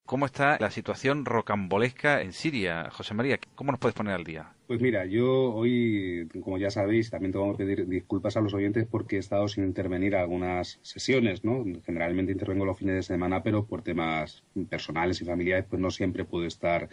¿Cómo está la situación rocambolesca en Siria? José María, ¿cómo nos puedes poner al día? Pues mira, yo hoy, como ya sabéis, también tengo que pedir disculpas a los oyentes porque he estado sin intervenir algunas sesiones, ¿no? Generalmente intervengo los fines de semana, pero por temas personales y familiares, pues no siempre puedo estar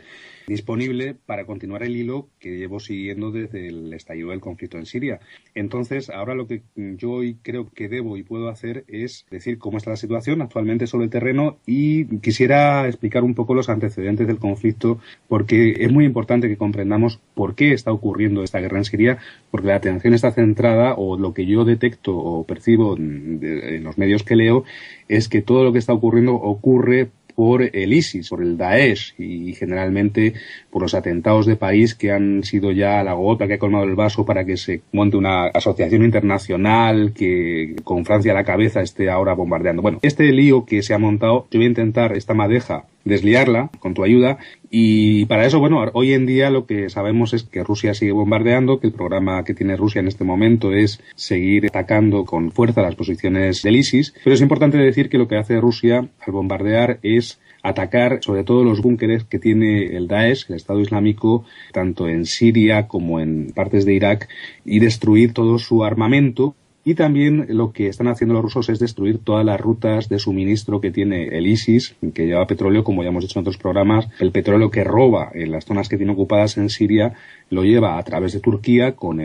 disponible para continuar el hilo que llevo siguiendo desde el estallido del conflicto en Siria. Entonces, ahora lo que yo hoy creo que debo y puedo hacer es decir cómo está la situación actualmente sobre el terreno y quisiera explicar un poco los antecedentes del conflicto porque es muy importante que comprendamos por qué está ocurriendo esta guerra en Siria, porque la atención está centrada, o lo que yo detecto o percibo en los medios que leo, es que todo lo que está ocurriendo ocurre por el ISIS, por el Daesh y generalmente por los atentados de país que han sido ya la gota que ha colmado el vaso para que se monte una asociación internacional que con Francia a la cabeza esté ahora bombardeando. Bueno, este lío que se ha montado, yo voy a intentar esta madeja desliarla con tu ayuda y para eso, bueno, hoy en día lo que sabemos es que Rusia sigue bombardeando, que el programa que tiene Rusia en este momento es seguir atacando con fuerza las posiciones del ISIS, pero es importante decir que lo que hace Rusia al bombardear es atacar sobre todo los búnkeres que tiene el Daesh, el Estado Islámico, tanto en Siria como en partes de Irak, y destruir todo su armamento. Y también lo que están haciendo los rusos es destruir todas las rutas de suministro que tiene el ISIS, que lleva petróleo, como ya hemos dicho en otros programas. El petróleo que roba en las zonas que tiene ocupadas en Siria lo lleva a través de Turquía con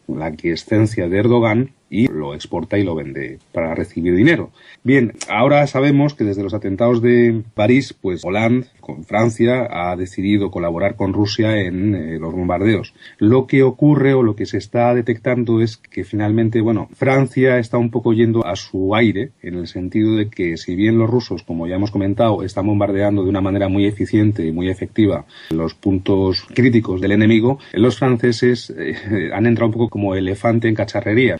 la aquiescencia de Erdogan y lo exporta y lo vende para recibir dinero. Bien, ahora sabemos que desde los atentados de París, pues Hollande, con Francia, ha decidido colaborar con Rusia en los bombardeos. Lo que ocurre o lo que se está detectando es que finalmente, bueno, Francia está un poco yendo a su aire, en el sentido de que si bien los rusos, como ya hemos comentado, están bombardeando de una manera muy eficiente y muy efectiva los puntos críticos del enemigo, los franceses han entrado un poco como elefante en cacharrería.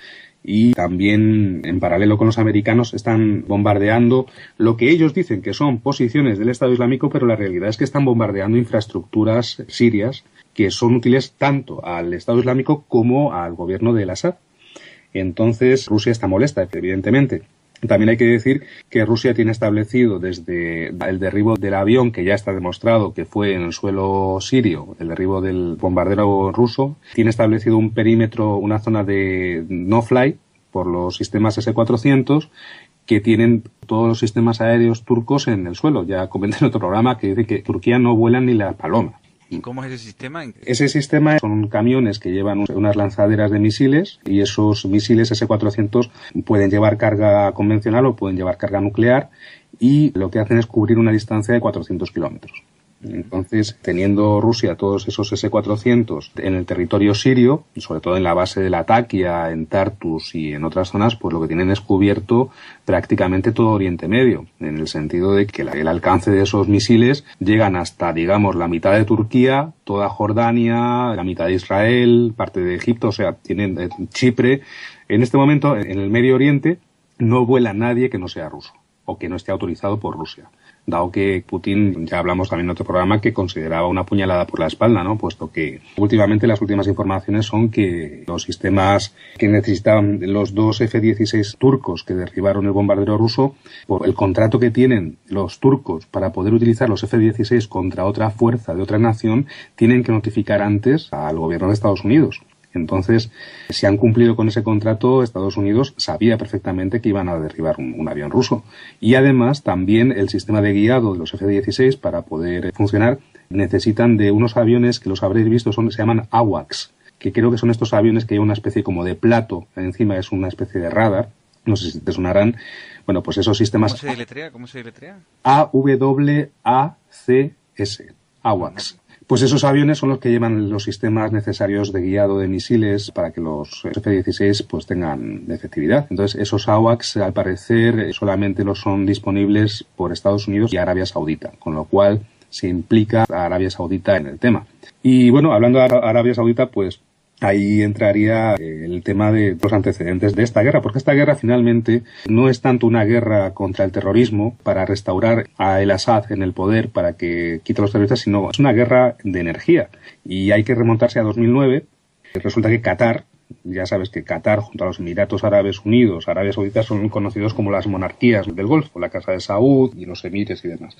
Y también, en paralelo con los americanos, están bombardeando lo que ellos dicen que son posiciones del Estado Islámico, pero la realidad es que están bombardeando infraestructuras sirias que son útiles tanto al Estado Islámico como al gobierno de Al-Assad. Entonces, Rusia está molesta, evidentemente. También hay que decir que Rusia tiene establecido desde el derribo del avión, que ya está demostrado que fue en el suelo sirio, el derribo del bombardero ruso, tiene establecido un perímetro, una zona de no-fly por los sistemas S-400 que tienen todos los sistemas aéreos turcos en el suelo. Ya comenté en otro programa que dice que Turquía no vuelan ni las palomas. ¿Y cómo es ese sistema? Ese sistema son camiones que llevan unas lanzaderas de misiles y esos misiles S-400 pueden llevar carga convencional o pueden llevar carga nuclear y lo que hacen es cubrir una distancia de 400 kilómetros. Entonces, teniendo Rusia todos esos S-400 en el territorio sirio, y sobre todo en la base de Latakia, en Tartus y en otras zonas, pues lo que tienen es cubierto prácticamente todo Oriente Medio, en el sentido de que el alcance de esos misiles llegan hasta, digamos, la mitad de Turquía, toda Jordania, la mitad de Israel, parte de Egipto, o sea, tienen Chipre. En este momento, en el Medio Oriente, no vuela nadie que no sea ruso o que no esté autorizado por Rusia. Dado que Putin, ya hablamos también en otro programa, que consideraba una puñalada por la espalda, ¿no? Puesto que últimamente las últimas informaciones son que los sistemas que necesitaban los dos F-16 turcos que derribaron el bombardero ruso, por el contrato que tienen los turcos para poder utilizar los F-16 contra otra fuerza de otra nación, tienen que notificar antes al gobierno de Estados Unidos. Entonces, si han cumplido con ese contrato, Estados Unidos sabía perfectamente que iban a derribar un avión ruso. Y además, también el sistema de guiado de los F-16, para poder funcionar, necesitan de unos aviones que los habréis visto, se llaman AWACS, que creo que son estos aviones que llevan una especie como de plato, encima es una especie de radar, no sé si te sonarán. Bueno, pues esos sistemas... ¿Cómo se deletrea? AWACS, AWACS. Pues esos aviones son los que llevan los sistemas necesarios de guiado de misiles para que los F-16 pues tengan efectividad. Entonces, esos AWACS, al parecer, solamente los son disponibles por Estados Unidos y Arabia Saudita, con lo cual se implica a Arabia Saudita en el tema. Y bueno, hablando de Arabia Saudita, pues ahí entraría el tema de los antecedentes de esta guerra, porque esta guerra finalmente no es tanto una guerra contra el terrorismo para restaurar a el Assad en el poder para que quite a los terroristas, sino es una guerra de energía. Y hay que remontarse a 2009. Resulta que Qatar Ya sabes que Qatar, junto a los Emiratos Árabes Unidos, Arabia Saudita, son conocidos como las monarquías del Golfo, la Casa de Saúd y los emires y demás.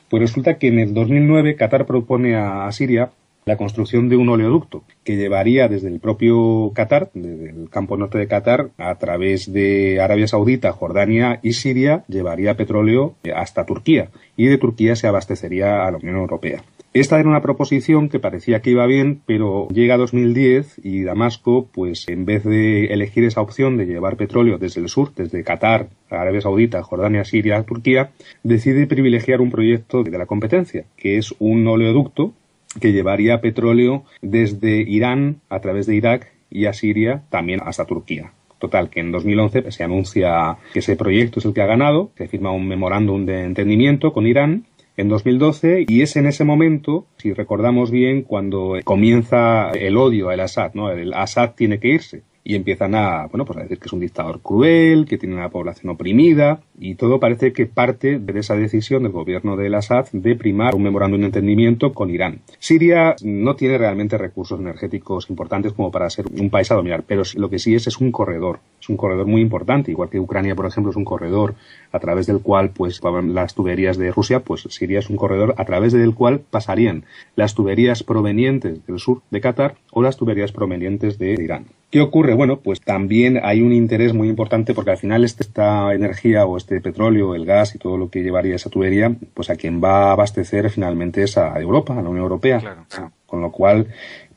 Pues resulta que en el 2009 Qatar propone a Siria la construcción de un oleoducto que llevaría desde el propio Qatar, desde el campo norte de Qatar, a través de Arabia Saudita, Jordania y Siria, llevaría petróleo hasta Turquía, y de Turquía se abastecería a la Unión Europea. Esta era una proposición que parecía que iba bien, pero llega 2010 y Damasco, pues en vez de elegir esa opción de llevar petróleo desde el sur, desde Qatar, Arabia Saudita, Jordania, Siria, Turquía, decide privilegiar un proyecto de la competencia, que es un oleoducto que llevaría petróleo desde Irán a través de Irak y a Siria también hasta Turquía. Total, que en 2011 se anuncia que ese proyecto es el que ha ganado, se firma un memorándum de entendimiento con Irán en 2012, y es en ese momento, si recordamos bien, cuando comienza el odio al Assad, ¿no? El Assad tiene que irse. Y empiezan a decir que es un dictador cruel, que tiene una población oprimida, y todo parece que parte de esa decisión del gobierno del Assad de primar un memorándum de entendimiento con Irán. Siria no tiene realmente recursos energéticos importantes como para ser un país a dominar, pero lo que sí es un corredor. Es un corredor muy importante, igual que Ucrania, por ejemplo, es un corredor a través del cual pues las tuberías de Rusia, pues Siria es un corredor a través del cual pasarían las tuberías provenientes del sur de Qatar o las tuberías provenientes de Irán. ¿Qué ocurre? Bueno, pues también hay un interés muy importante porque al final esta energía o este petróleo, el gas y todo lo que llevaría esa tubería, pues a quien va a abastecer finalmente es a Europa, a la Unión Europea. Claro. Con lo cual,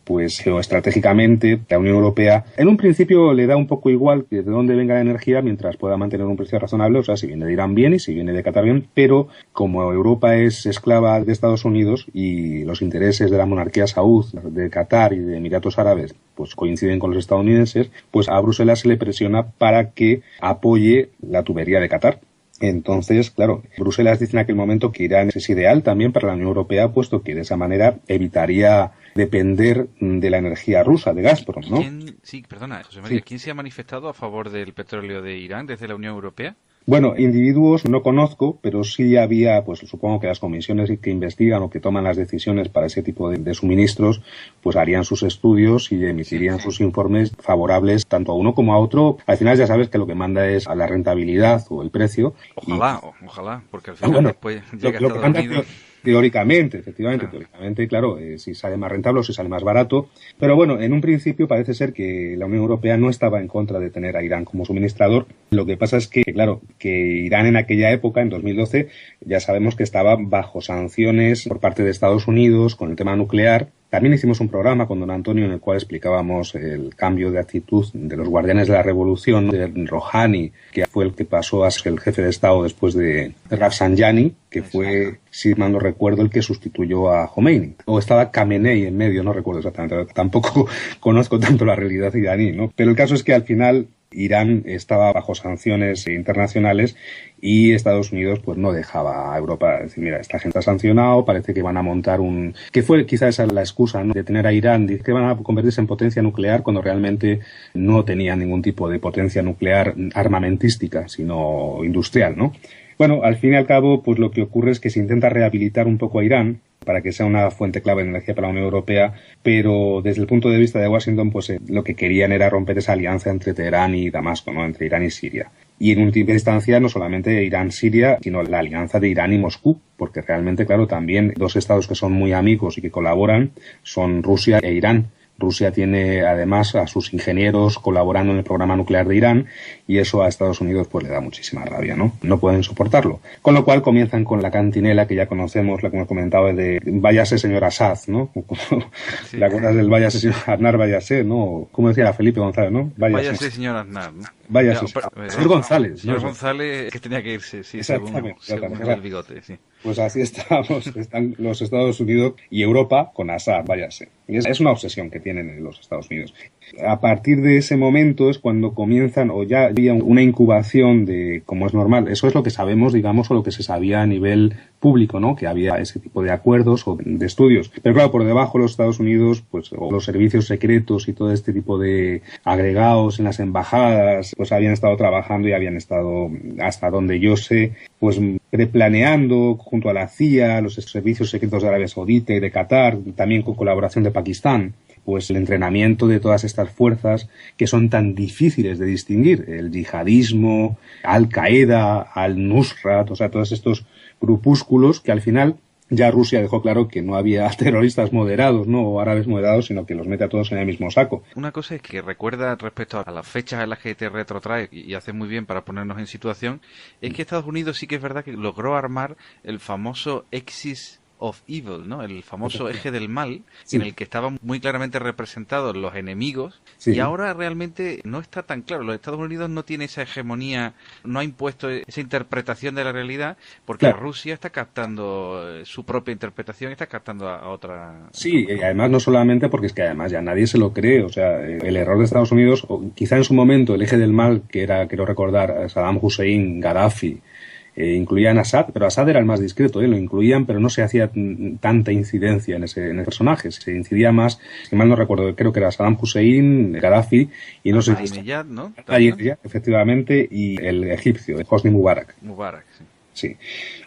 pues geoestratégicamente la Unión Europea en un principio le da un poco igual de dónde venga la energía mientras pueda mantener un precio razonable, o sea, si viene de Irán bien y si viene de Qatar bien, pero como Europa es esclava de Estados Unidos y los intereses de la monarquía saud, de Qatar y de Emiratos Árabes pues coinciden con los estadounidenses, pues a Bruselas se le presiona para que apoye la tubería de Qatar. Entonces, claro, Bruselas dice en aquel momento que Irán es ideal también para la Unión Europea, puesto que de esa manera evitaría depender de la energía rusa, de Gazprom, ¿no? José María, ¿quién se ha manifestado a favor del petróleo de Irán desde la Unión Europea? Bueno, individuos no conozco, pero sí había, pues supongo que las comisiones que investigan o que toman las decisiones para ese tipo de suministros, pues harían sus estudios y emitirían sus informes favorables tanto a uno como a otro. Al final ya sabes que lo que manda es a la rentabilidad o el precio. Ojalá, porque al final después llega lo que Estados Unidos. Teóricamente, efectivamente, claro, si sale más rentable o si sale más barato. Pero bueno, en un principio parece ser que la Unión Europea no estaba en contra de tener a Irán como suministrador. Lo que pasa es que, claro, que Irán en aquella época, en 2012, ya sabemos que estaba bajo sanciones por parte de Estados Unidos con el tema nuclear. También hicimos un programa con don Antonio en el cual explicábamos el cambio de actitud de los guardianes de la revolución, de Rouhani, que fue el que pasó a ser el jefe de Estado después de Rafsanjani, que fue, si mal no recuerdo, el que sustituyó a Khomeini. O estaba Khamenei en medio, no recuerdo exactamente. Tampoco conozco tanto la realidad iraní, ¿no? Pero el caso es que al final Irán estaba bajo sanciones internacionales y Estados Unidos pues no dejaba a Europa decir, mira, esta gente ha sancionado, parece que van a montar que fue quizás esa la excusa, ¿no?, de tener a Irán, dice que van a convertirse en potencia nuclear cuando realmente no tenía ningún tipo de potencia nuclear armamentística, sino industrial, ¿no? Bueno, al fin y al cabo, pues lo que ocurre es que se intenta rehabilitar un poco a Irán para que sea una fuente clave de energía para la Unión Europea, pero desde el punto de vista de Washington, pues lo que querían era romper esa alianza entre Teherán y Damasco, ¿no?, entre Irán y Siria. Y en última instancia, no solamente Irán-Siria, sino la alianza de Irán y Moscú, porque realmente, claro, también dos estados que son muy amigos y que colaboran son Rusia e Irán. Rusia tiene además a sus ingenieros colaborando en el programa nuclear de Irán y eso a Estados Unidos pues le da muchísima rabia, ¿no? No pueden soportarlo. Con lo cual comienzan con la cantinela que ya conocemos, la que hemos comentado, de váyase señor Assad, ¿no? Sí. ¿Te acuerdas del váyase señor Aznar, váyase, ¿no? Como decía Felipe González, ¿no? Váyase señor Aznar, ¿no? Váyase. Señor González. Señor González que tenía que irse, sí, según el bigote, sí. Pues así están los Estados Unidos y Europa con Assad, váyase. Y es una obsesión que tienen los Estados Unidos. A partir de ese momento es cuando comienzan, o ya había una incubación de, como es normal, eso es lo que sabemos, digamos, o lo que se sabía a nivel público, ¿no?, que había ese tipo de acuerdos o de estudios. Pero claro, por debajo los Estados Unidos, pues, o los servicios secretos y todo este tipo de agregados en las embajadas, pues habían estado trabajando y habían estado, hasta donde yo sé, pues preplaneando junto a la CIA, los servicios secretos de Arabia Saudita y de Qatar, también con colaboración de Pakistán, pues el entrenamiento de todas estas fuerzas que son tan difíciles de distinguir, el yihadismo, Al-Qaeda, Al-Nusrat, o sea, todos estos grupúsculos que al final ya Rusia dejó claro que no había terroristas moderados, ¿no? O árabes moderados, sino que los mete a todos en el mismo saco. Una cosa es que recuerda respecto a las fechas en las que te retrotrae y hace muy bien para ponernos en situación, es que Estados Unidos sí que es verdad que logró armar el famoso Axis of Evil, ¿no? El famoso eje del mal, sí, en el que estaban muy claramente representados los enemigos, sí, y ahora realmente no está tan claro. Los Estados Unidos no tiene esa hegemonía, no ha impuesto esa interpretación de la realidad, porque claro, Rusia está captando su propia interpretación, está captando a otra... Sí, y además no solamente porque es que además ya nadie se lo cree, o sea, el error de Estados Unidos, o quizá en su momento el eje del mal, que era, quiero recordar, Saddam Hussein, Gaddafi, incluían a Assad, pero Assad era el más discreto, lo incluían, pero no se hacía tanta incidencia en ese personaje. Se incidía más, si mal no recuerdo, creo que era Saddam Hussein, Gaddafi, y no sé si... ¿no? Efectivamente, y el egipcio, Hosni Mubarak. Mubarak, sí. Sí,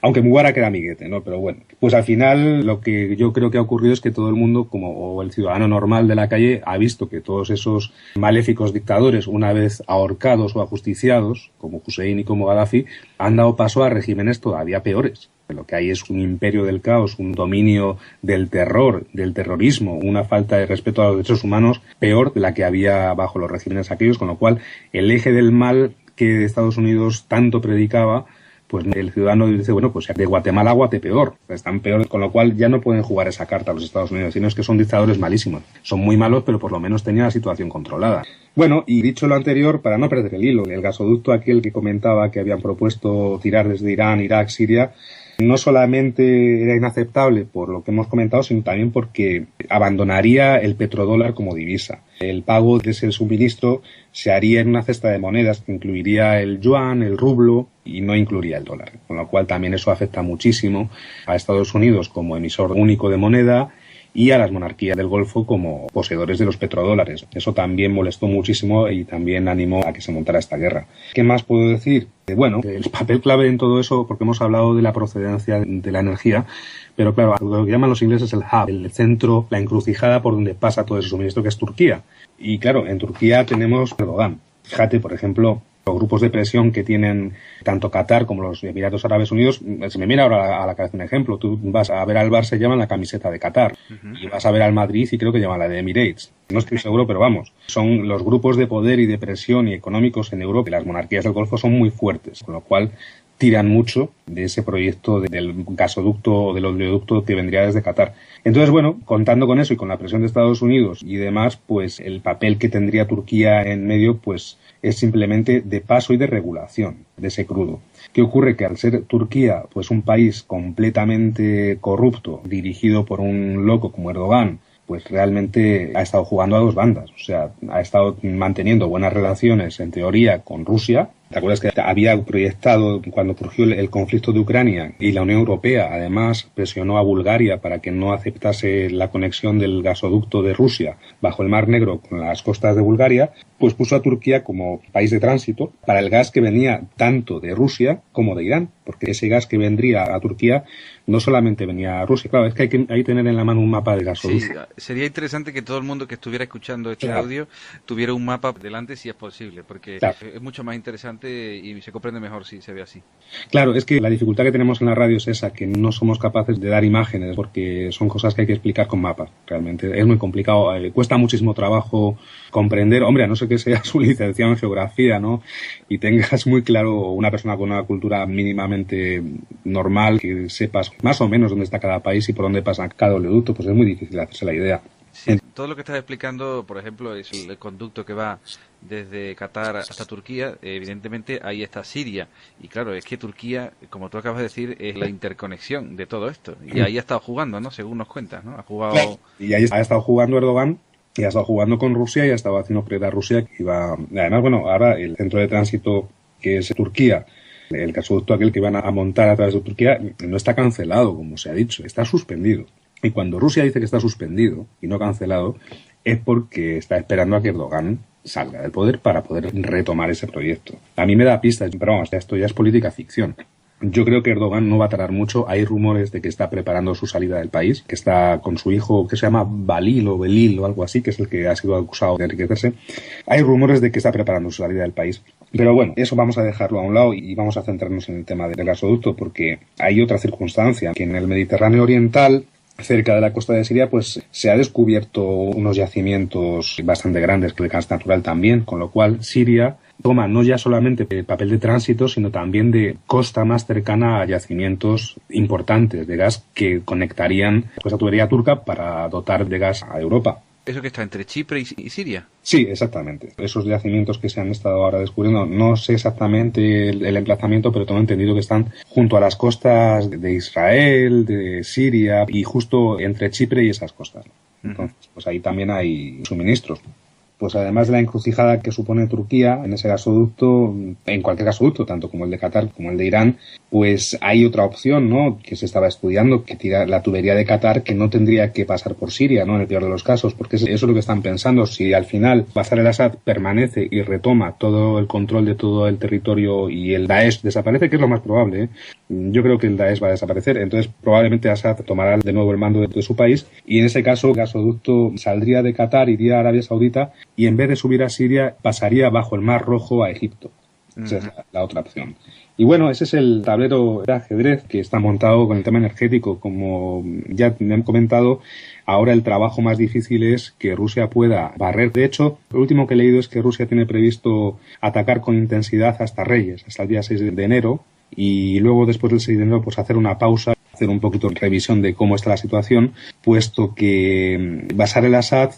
aunque Mubarak era amiguete, ¿no? Pero bueno, pues al final lo que yo creo que ha ocurrido es que todo el mundo, o el ciudadano normal de la calle, ha visto que todos esos maléficos dictadores, una vez ahorcados o ajusticiados, como Hussein y como Gaddafi, han dado paso a regímenes todavía peores. Lo que hay es un imperio del caos, un dominio del terror, del terrorismo, una falta de respeto a los derechos humanos peor de la que había bajo los regímenes aquellos, con lo cual el eje del mal que Estados Unidos tanto predicaba, pues el ciudadano dice, bueno, pues de Guatemala a Guatepeor, están peor, con lo cual ya no pueden jugar esa carta a los Estados Unidos, sino es que son dictadores malísimos. Son muy malos, pero por lo menos tenían la situación controlada. Bueno, y dicho lo anterior, para no perder el hilo, el gasoducto aquel que comentaba que habían propuesto tirar desde Irán, Irak, Siria, no solamente era inaceptable por lo que hemos comentado, sino también porque abandonaría el petrodólar como divisa. El pago de ese suministro se haría en una cesta de monedas que incluiría el yuan, el rublo y no incluiría el dólar. Con lo cual también eso afecta muchísimo a Estados Unidos como emisor único de moneda y a las monarquías del Golfo como poseedores de los petrodólares. Eso también molestó muchísimo y también animó a que se montara esta guerra. ¿Qué más puedo decir? Bueno, el papel clave en todo eso, porque hemos hablado de la procedencia de la energía, pero claro, lo que llaman los ingleses el hub, el centro, la encrucijada por donde pasa todo ese suministro, que es Turquía. Y claro, en Turquía tenemos Erdogan. Fíjate, por ejemplo, los grupos de presión que tienen tanto Qatar como los Emiratos Árabes Unidos, se me viene ahora a la cabeza un ejemplo. Tú vas a ver al Barça y llevan la camiseta de Qatar, y vas a ver al Madrid y creo que llevan la de Emirates. No estoy seguro, pero vamos, son los grupos de poder y de presión y económicos en Europa, y las monarquías del Golfo son muy fuertes, con lo cual tiran mucho de ese proyecto del gasoducto o del oleoducto que vendría desde Qatar. Entonces, bueno, contando con eso y con la presión de Estados Unidos y demás, pues el papel que tendría Turquía en medio, pues es simplemente de paso y de regulación de ese crudo. ¿Qué ocurre? Que al ser Turquía, pues un país completamente corrupto, dirigido por un loco como Erdogan, pues realmente ha estado jugando a dos bandas. O sea, ha estado manteniendo buenas relaciones, en teoría, con Rusia. ¿Te acuerdas que había proyectado, cuando surgió el conflicto de Ucrania y la Unión Europea, además, presionó a Bulgaria para que no aceptase la conexión del gasoducto de Rusia bajo el Mar Negro con las costas de Bulgaria? Pues puso a Turquía como país de tránsito para el gas que venía tanto de Rusia como de Irán, porque ese gas que vendría a Turquía no solamente venía a Rusia. Claro, es que hay que tener en la mano un mapa de gasoducto. Sí, sería interesante que todo el mundo que estuviera escuchando este audio tuviera un mapa delante si es posible, porque es mucho más interesante y se comprende mejor si se ve así. Claro, es que la dificultad que tenemos en la radio es esa, que no somos capaces de dar imágenes, porque son cosas que hay que explicar con mapas. Realmente es muy complicado, cuesta muchísimo trabajo comprender, hombre, a no ser que seas un licenciado en geografía, ¿no? Y tengas muy claro, una persona con una cultura mínimamente normal, que sepas más o menos dónde está cada país y por dónde pasa cada oleoducto, pues es muy difícil hacerse la idea. Sí, todo lo que estás explicando, por ejemplo, es el conducto que va desde Qatar hasta Turquía, evidentemente ahí está Siria. Y claro, es que Turquía, como tú acabas de decir, es la interconexión de todo esto. Y ahí ha estado jugando, ¿no? Según nos cuentas, ¿no? Ha jugado... Y ahí ha estado jugando Erdogan, y ha estado jugando con Rusia y ha estado haciendo creer a Rusia que iba... Además, bueno, ahora el centro de tránsito que es Turquía, el gasoducto aquel que iban a montar a través de Turquía, no está cancelado, como se ha dicho, está suspendido. Y cuando Rusia dice que está suspendido y no cancelado, es porque está esperando a que Erdogan salga del poder para poder retomar ese proyecto. A mí me da pistas, pero vamos, esto ya es política ficción. Yo creo que Erdogan no va a tardar mucho. Hay rumores de que está preparando su salida del país, que está con su hijo, que se llama Belil o algo así, que es el que ha sido acusado de enriquecerse. Hay rumores de que está preparando su salida del país. Pero bueno, eso vamos a dejarlo a un lado y vamos a centrarnos en el tema del gasoducto, porque hay otra circunstancia, que en el Mediterráneo Oriental, cerca de la costa de Siria, pues se ha descubierto unos yacimientos bastante grandes de gas natural también, con lo cual Siria toma no ya solamente el papel de tránsito, sino también de costa más cercana a yacimientos importantes de gas que conectarían pues, a tubería turca para dotar de gas a Europa. ¿Eso que está entre Chipre y Siria? Sí, exactamente. Esos yacimientos que se han estado ahora descubriendo, no sé exactamente el emplazamiento, pero tengo entendido que están junto a las costas de Israel, de Siria y justo entre Chipre y esas costas. Entonces, pues ahí también hay suministros. Pues además de la encrucijada que supone Turquía en ese gasoducto, en cualquier gasoducto, tanto como el de Qatar como el de Irán, pues hay otra opción, ¿no?, que se estaba estudiando, que tira la tubería de Qatar, que no tendría que pasar por Siria, ¿no?, en el peor de los casos, porque eso es lo que están pensando. Si al final Bashar al-Assad permanece y retoma todo el control de todo el territorio y el Daesh desaparece, que es lo más probable, yo creo que el Daesh va a desaparecer, entonces probablemente Assad tomará de nuevo el mando de su país y en ese caso el gasoducto saldría de Qatar, iría a Arabia Saudita y en vez de subir a Siria pasaría bajo el Mar Rojo a Egipto. Esa es la otra opción. Y bueno, ese es el tablero de ajedrez que está montado con el tema energético. Como ya me han comentado, ahora el trabajo más difícil es que Rusia pueda barrer. De hecho, lo último que he leído es que Rusia tiene previsto atacar con intensidad hasta Reyes, hasta el día 6 de enero, y luego después del 6 de enero pues hacer una pausa, hacer un poquito de revisión de cómo está la situación, puesto que Bashar al-Assad,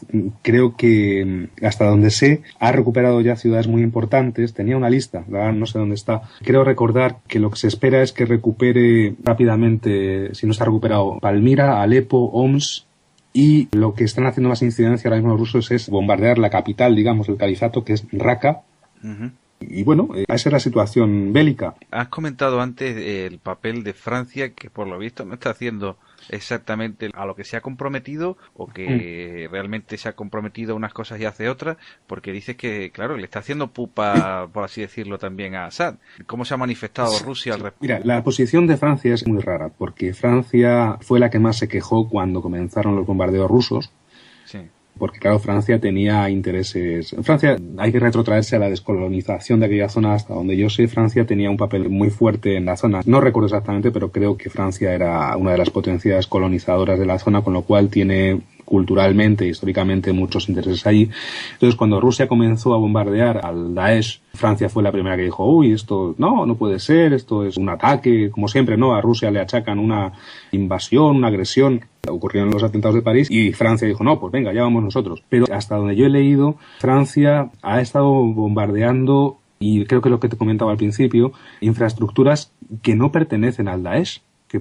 creo que hasta donde sé, ha recuperado ya ciudades muy importantes. Tenía una lista, no sé dónde está. Creo recordar que lo que se espera es que recupere rápidamente, si no está recuperado, Palmira, Alepo, Homs, y lo que están haciendo más incidencia ahora mismo los rusos es bombardear la capital, digamos, del califato, que es Raqqa. Y bueno, esa es la situación bélica. Has comentado antes el papel de Francia, que por lo visto no está haciendo exactamente a lo que se ha comprometido, o que realmente se ha comprometido a unas cosas y hace otras, porque dices que, claro, le está haciendo pupa, por así decirlo, también a Assad. ¿Cómo se ha manifestado Rusia al respecto? Mira, la posición de Francia es muy rara, porque Francia fue la que más se quejó cuando comenzaron los bombardeos rusos. Sí. Porque, claro, Francia tenía intereses. Francia, hay que retrotraerse a la descolonización de aquella zona. Hasta donde yo sé, Francia tenía un papel muy fuerte en la zona. No recuerdo exactamente, pero creo que Francia era una de las potencias colonizadoras de la zona, con lo cual tiene culturalmente, históricamente, muchos intereses allí. Entonces, cuando Rusia comenzó a bombardear al Daesh, Francia fue la primera que dijo, uy, esto no puede ser, esto es un ataque. Como siempre, ¿no? A Rusia le achacan una invasión, una agresión. Ocurrieron los atentados de París y Francia dijo, no, pues venga, ya vamos nosotros. Pero hasta donde yo he leído, Francia ha estado bombardeando, y creo que lo que te comentaba al principio, infraestructuras que no pertenecen al Daesh, que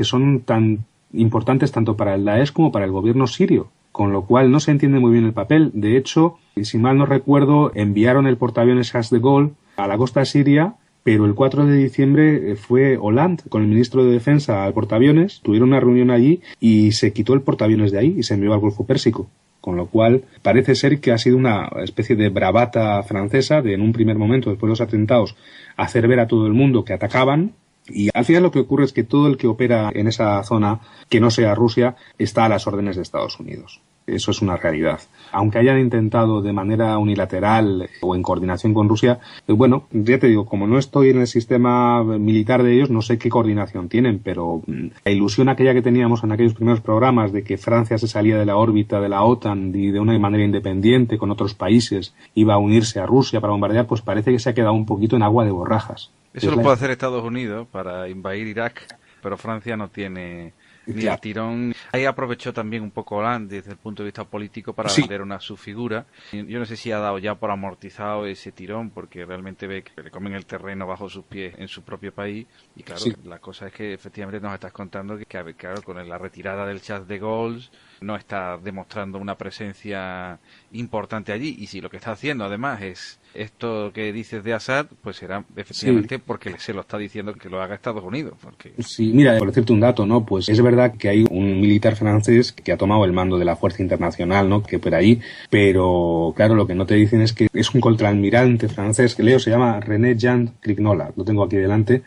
son tan importantes tanto para el Daesh como para el gobierno sirio, con lo cual no se entiende muy bien el papel. De hecho, si mal no recuerdo, enviaron el portaaviones Charles de Gaulle a la costa siria, pero el 4 de diciembre fue Hollande con el ministro de Defensa al portaaviones, tuvieron una reunión allí y se quitó el portaaviones de ahí y se envió al Golfo Pérsico. Con lo cual, parece ser que ha sido una especie de bravata francesa de, en un primer momento, después de los atentados, hacer ver a todo el mundo que atacaban. Y al final lo que ocurre es que todo el que opera en esa zona, que no sea Rusia, está a las órdenes de Estados Unidos. Eso es una realidad. Aunque hayan intentado de manera unilateral o en coordinación con Rusia, bueno, ya te digo, como no estoy en el sistema militar de ellos, no sé qué coordinación tienen, pero la ilusión aquella que teníamos en aquellos primeros programas de que Francia se salía de la órbita de la OTAN y de una manera independiente con otros países iba a unirse a Rusia para bombardear, pues parece que se ha quedado un poquito en agua de borrajas. Eso lo puede hacer Estados Unidos para invadir Irak, pero Francia no tiene ni el tirón. Ahí aprovechó también un poco Hollande desde el punto de vista político para vender su figura. Yo no sé si ha dado ya por amortizado ese tirón, porque realmente ve que le comen el terreno bajo sus pies en su propio país. Y claro, la cosa es que efectivamente nos estás contando que claro, con la retirada del Charles de Gaulle no está demostrando una presencia importante allí. Y si lo que está haciendo además es esto que dices de Assad, pues será efectivamente porque se lo está diciendo que lo haga Estados Unidos. Porque... Sí, mira, por decirte un dato, ¿no? Pues es verdad que hay un militar francés que ha tomado el mando de la Fuerza Internacional, ¿no? Que por ahí, pero claro, lo que no te dicen es que es un contraalmirante francés, que leo, se llama René Jean Crignola, lo tengo aquí delante.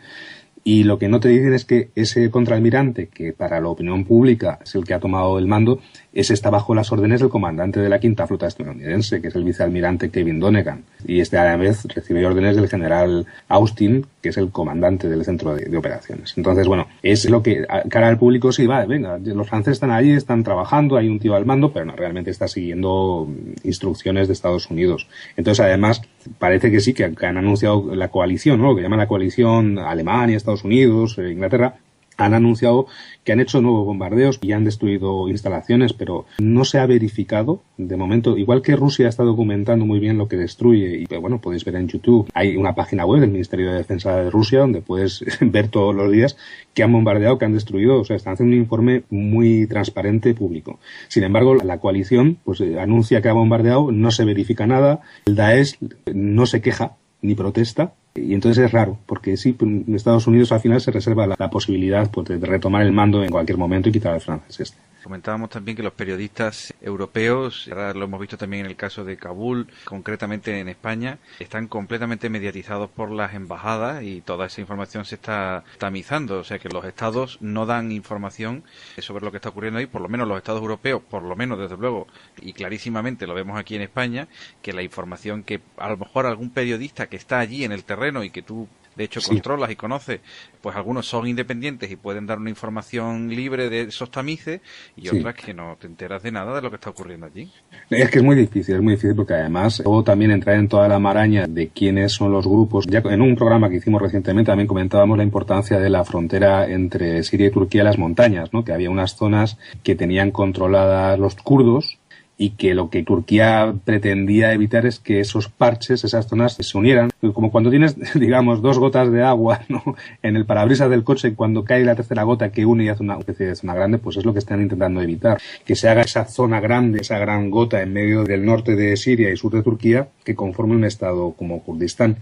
Y lo que no te dicen es que ese contraalmirante, que para la opinión pública es el que ha tomado el mando, ese está bajo las órdenes del comandante de la Quinta Flota estadounidense, que es el vicealmirante Kevin Donegan. Y este a la vez recibe órdenes del general Austin, que es el comandante del centro de operaciones. Entonces, bueno, es lo que cara al público sí va, venga, los franceses están allí, están trabajando, hay un tío al mando, pero no, realmente está siguiendo instrucciones de Estados Unidos. Entonces, además, parece que sí, que han anunciado la coalición, ¿no? Lo que llaman la coalición Alemania, Estados Unidos, Inglaterra, han anunciado que han hecho nuevos bombardeos y han destruido instalaciones, pero no se ha verificado de momento. Igual que Rusia está documentando muy bien lo que destruye, y bueno, podéis ver en YouTube, hay una página web del Ministerio de Defensa de Rusia donde puedes ver todos los días que han bombardeado, que han destruido, o sea, están haciendo un informe muy transparente público. Sin embargo, la coalición pues anuncia que ha bombardeado, no se verifica nada, el Daesh no se queja ni protesta. Y entonces es raro, porque sí, Estados Unidos al final se reserva la posibilidad pues, de retomar el mando en cualquier momento y quitar al francés. Comentábamos también que los periodistas europeos, ahora lo hemos visto también en el caso de Kabul, concretamente en España, están completamente mediatizados por las embajadas y toda esa información se está tamizando. O sea que los estados no dan información sobre lo que está ocurriendo ahí, por lo menos los estados europeos, por lo menos desde luego, y clarísimamente lo vemos aquí en España, que la información que a lo mejor algún periodista que está allí en el terreno y que tú de hecho controlas y conoces, pues algunos son independientes y pueden dar una información libre de esos tamices y otras que no te enteras de nada de lo que está ocurriendo allí. Es que es muy difícil porque además luego también entrar en toda la maraña de quiénes son los grupos. Ya en un programa que hicimos recientemente también comentábamos la importancia de la frontera entre Siria y Turquía, las montañas, ¿no? Que había unas zonas que tenían controladas los kurdos, y que lo que Turquía pretendía evitar es que esos parches, esas zonas, se unieran. Como cuando tienes, digamos, 2 gotas de agua, ¿no?, en el parabrisas del coche, cuando cae la tercera gota que une y hace una especie de zona grande, pues es lo que están intentando evitar. Que se haga esa zona grande, esa gran gota en medio del norte de Siria y sur de Turquía, que conforme un estado como Kurdistán.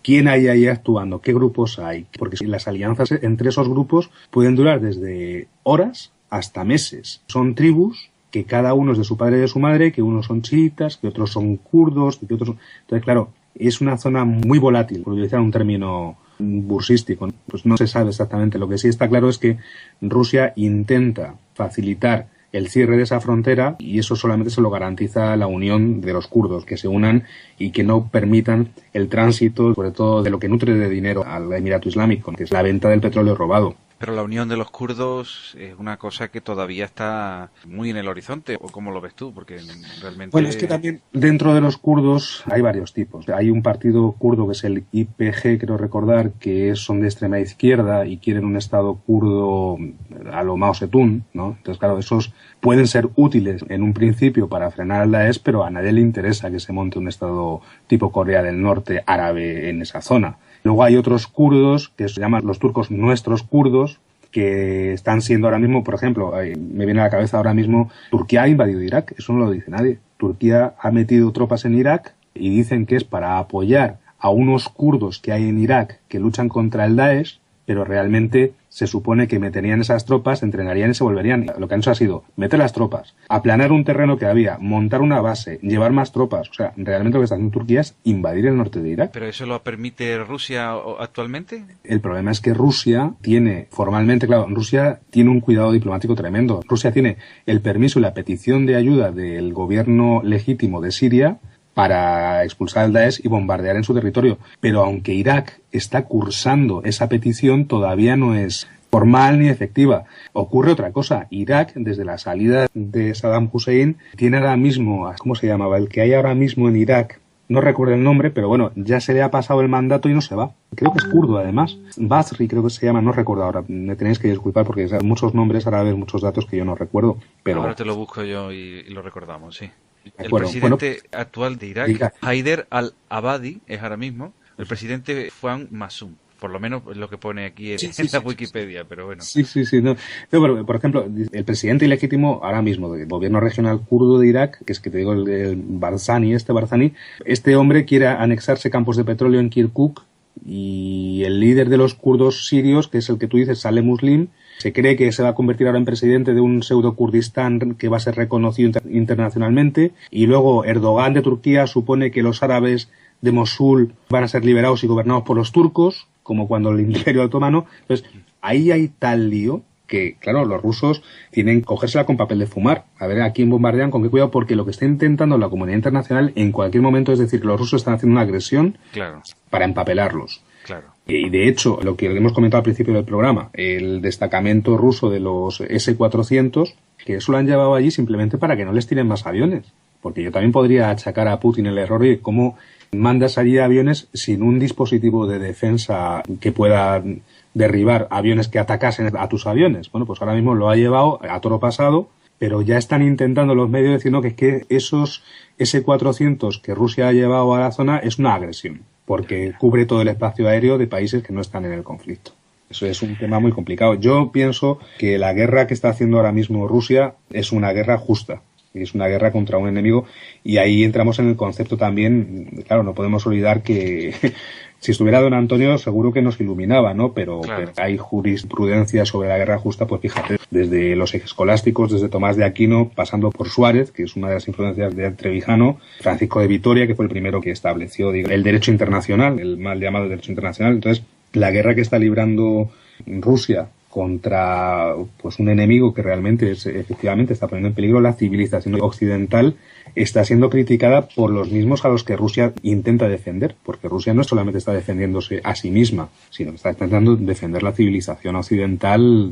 ¿Quién hay ahí actuando? ¿Qué grupos hay? Porque las alianzas entre esos grupos pueden durar desde horas hasta meses. Son tribus que cada uno es de su padre y de su madre, que unos son chiitas, que otros son kurdos, que otros son... Entonces, claro, es una zona muy volátil, por utilizar un término bursístico. Pues no se sabe exactamente. Lo que sí está claro es que Rusia intenta facilitar el cierre de esa frontera y eso solamente se lo garantiza la unión de los kurdos, que se unan y que no permitan el tránsito, sobre todo de lo que nutre de dinero al Emirato Islámico, que es la venta del petróleo robado. Pero la unión de los kurdos es una cosa que todavía está muy en el horizonte, ¿o cómo lo ves tú? Porque realmente... Bueno, es que también dentro de los kurdos hay varios tipos. Hay un partido kurdo que es el YPG, creo recordar, que son de extrema izquierda y quieren un estado kurdo a lo Mao Zedong, ¿no? Entonces, claro, esos pueden ser útiles en un principio para frenar al Daesh, pero a nadie le interesa que se monte un estado tipo Corea del Norte árabe en esa zona. Luego hay otros kurdos que se llaman los turcos nuestros kurdos, que están siendo ahora mismo, por ejemplo, me viene a la cabeza ahora mismo, Turquía ha invadido Irak, eso no lo dice nadie. Turquía ha metido tropas en Irak y dicen que es para apoyar a unos kurdos que hay en Irak que luchan contra el Daesh, pero realmente se supone que meterían esas tropas, entrenarían y se volverían. Lo que han hecho ha sido meter las tropas, aplanar un terreno que había, montar una base, llevar más tropas. O sea, realmente lo que está haciendo Turquía es invadir el norte de Irak. ¿Pero eso lo permite Rusia actualmente? El problema es que Rusia tiene, formalmente, claro, Rusia tiene un cuidado diplomático tremendo. Rusia tiene el permiso y la petición de ayuda del gobierno legítimo de Siria para expulsar al Daesh y bombardear en su territorio. Pero aunque Irak está cursando esa petición, todavía no es formal ni efectiva. Ocurre otra cosa. Irak, desde la salida de Saddam Hussein, tiene ahora mismo, ¿cómo se llamaba? El que hay ahora mismo en Irak, no recuerdo el nombre, pero bueno, ya se le ha pasado el mandato y no se va. Creo que es kurdo, además. Basri creo que se llama, no recuerdo ahora. Me tenéis que disculpar porque hay muchos nombres árabes, muchos datos que yo no recuerdo. Pero ahora te lo busco yo y lo recordamos, sí. El bueno, presidente actual de Irak, Haider al-Abadi, es ahora mismo. El presidente Juan Masum. Por lo menos lo que pone aquí en la Wikipedia, pero bueno. Sí. No, pero, por ejemplo, el presidente ilegítimo ahora mismo del gobierno regional kurdo de Irak, que es que te digo el Barzani, este hombre quiere anexarse campos de petróleo en Kirkuk y el líder de los kurdos sirios, que es el que tú dices, Saleh Muslim, se cree que se va a convertir ahora en presidente de un pseudo-Kurdistán que va a ser reconocido internacionalmente y luego Erdogan de Turquía supone que los árabes de Mosul van a ser liberados y gobernados por los turcos, como cuando el Imperio Otomano. Entonces, ahí hay tal lío que, claro, los rusos tienen que cogérsela con papel de fumar. A ver a quién bombardean, con qué cuidado, porque lo que está intentando la comunidad internacional en cualquier momento es decir que los rusos están haciendo una agresión para empapelarlos. Claro. Y de hecho, lo que hemos comentado al principio del programa, el destacamento ruso de los S-400, que eso lo han llevado allí simplemente para que no les tiren más aviones. Porque yo también podría achacar a Putin el error de cómo mandas allí aviones sin un dispositivo de defensa que pueda derribar aviones que atacasen a tus aviones. Bueno, pues ahora mismo lo ha llevado a toro pasado, pero ya están intentando los medios diciendo que es que esos S-400 que Rusia ha llevado a la zona es una agresión, porque cubre todo el espacio aéreo de países que no están en el conflicto. Eso es un tema muy complicado. Yo pienso que la guerra que está haciendo ahora mismo Rusia es una guerra justa. Es una guerra contra un enemigo y ahí entramos en el concepto también, claro, no podemos olvidar que si estuviera don Antonio seguro que nos iluminaba, ¿no? Pero hay jurisprudencia sobre la guerra justa, pues fíjate, desde los escolásticos, desde Tomás de Aquino, pasando por Suárez, que es una de las influencias de Trevijano, Francisco de Vitoria, que fue el primero que estableció el derecho internacional, el mal llamado derecho internacional. Entonces, la guerra que está librando Rusia contra pues un enemigo que realmente efectivamente está poniendo en peligro la civilización occidental, está siendo criticada por los mismos a los que Rusia intenta defender, porque Rusia no solamente está defendiéndose a sí misma, sino que está intentando defender la civilización occidental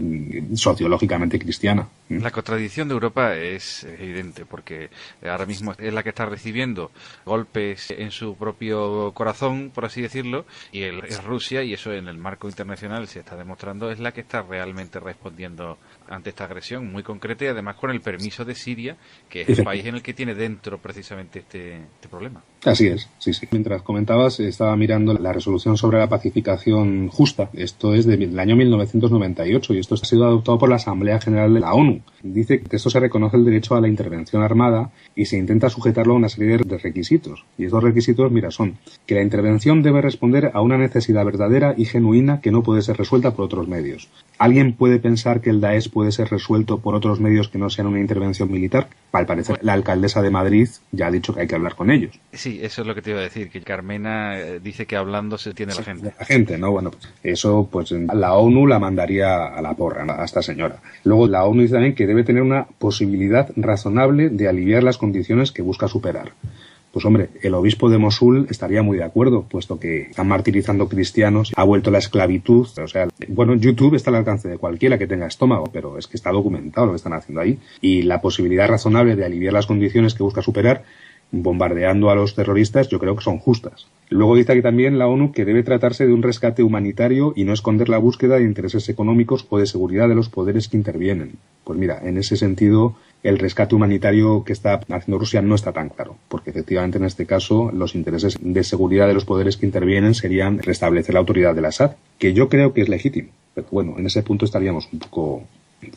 sociológicamente cristiana. La contradicción de Europa es evidente, porque ahora mismo es la que está recibiendo golpes en su propio corazón, por así decirlo, y es Rusia, y eso en el marco internacional se está demostrando, es la que está realmente respondiendo ante esta agresión muy concreta y además con el permiso de Siria, que es el país en el que tiene dentro precisamente este problema. Así es, sí. Mientras comentabas, estaba mirando la resolución sobre la pacificación justa. Esto es del año 1998 y esto ha sido adoptado por la Asamblea General de la ONU. Dice que esto se reconoce el derecho a la intervención armada y se intenta sujetarlo a una serie de requisitos. Y estos requisitos, mira, son que la intervención debe responder a una necesidad verdadera y genuina que no puede ser resuelta por otros medios. ¿Alguien puede pensar que el Daesh puede ser resuelto por otros medios que no sean una intervención militar? Al parecer, la alcaldesa de Madrid ya ha dicho que hay que hablar con ellos. Sí, eso es lo que te iba a decir, que Carmena dice que hablando se entiende la gente. La gente, ¿no? Bueno, pues eso, pues la ONU la mandaría a la porra a esta señora. Luego la ONU dice también que debe tener una posibilidad razonable de aliviar las condiciones que busca superar. Pues hombre, el obispo de Mosul estaría muy de acuerdo, puesto que están martirizando cristianos, ha vuelto la esclavitud, o sea, bueno, YouTube está al alcance de cualquiera que tenga estómago, pero es que está documentado lo que están haciendo ahí. Y la posibilidad razonable de aliviar las condiciones que busca superar, bombardeando a los terroristas, yo creo que son justas. Luego dice aquí también la ONU que debe tratarse de un rescate humanitario y no esconder la búsqueda de intereses económicos o de seguridad de los poderes que intervienen. Pues mira, en ese sentido, el rescate humanitario que está haciendo Rusia no está tan claro, porque efectivamente en este caso los intereses de seguridad de los poderes que intervienen serían restablecer la autoridad del Assad, que yo creo que es legítimo. Pero bueno, en ese punto estaríamos un poco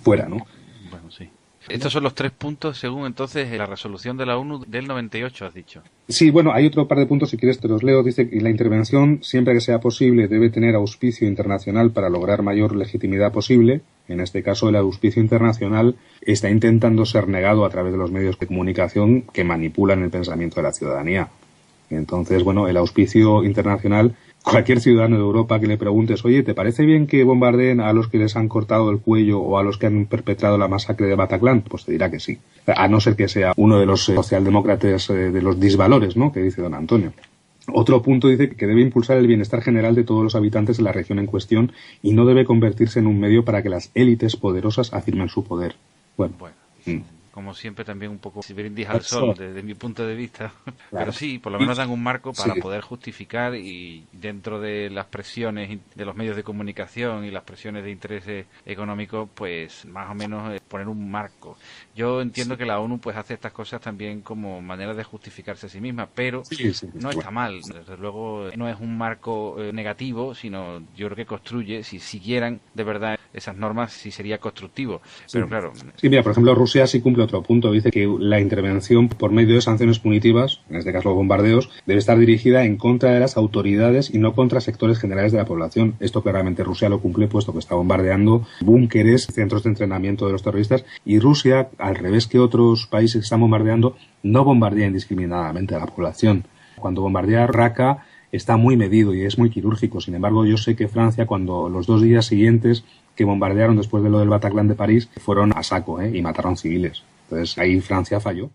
fuera, ¿no? Bueno, sí. Estos son los 3 puntos según entonces la resolución de la ONU del 98, has dicho. Sí, bueno, hay otro par de puntos, si quieres te los leo. Dice que la intervención, siempre que sea posible, debe tener auspicio internacional para lograr mayor legitimidad posible. En este caso, el auspicio internacional está intentando ser negado a través de los medios de comunicación que manipulan el pensamiento de la ciudadanía. Entonces, bueno, el auspicio internacional, cualquier ciudadano de Europa que le preguntes, oye, ¿te parece bien que bombardeen a los que les han cortado el cuello o a los que han perpetrado la masacre de Bataclan? Pues te dirá que sí. A no ser que sea uno de los socialdemócratas de los disvalores, ¿no?, que dice don Antonio. Otro punto dice que debe impulsar el bienestar general de todos los habitantes de la región en cuestión y no debe convertirse en un medio para que las élites poderosas afirmen su poder. Bueno. Como siempre también un poco brindis al sol desde mi punto de vista, claro. Pero sí, por lo menos dan un marco para poder justificar y dentro de las presiones de los medios de comunicación y las presiones de intereses económicos, pues más o menos poner un marco. Yo entiendo que la ONU pues hace estas cosas también como manera de justificarse a sí misma, pero no está mal. Desde luego no es un marco negativo, sino yo creo que construye, si siguieran de verdad esas normas, sí sería constructivo. Pero claro. Sí, mira, por ejemplo, Rusia sí cumple otro punto. Dice que la intervención por medio de sanciones punitivas, en este caso los bombardeos, debe estar dirigida en contra de las autoridades y no contra sectores generales de la población. Esto claramente Rusia lo cumple, puesto que está bombardeando búnkeres, centros de entrenamiento de los terroristas, y Rusia, al revés que otros países que están bombardeando, no bombardea indiscriminadamente a la población. Cuando bombardea Raqqa está muy medido y es muy quirúrgico. Sin embargo, yo sé que Francia, cuando los 2 días siguientes que bombardearon después de lo del Bataclan de París, fueron a saco y mataron civiles. Entonces ahí Francia falló.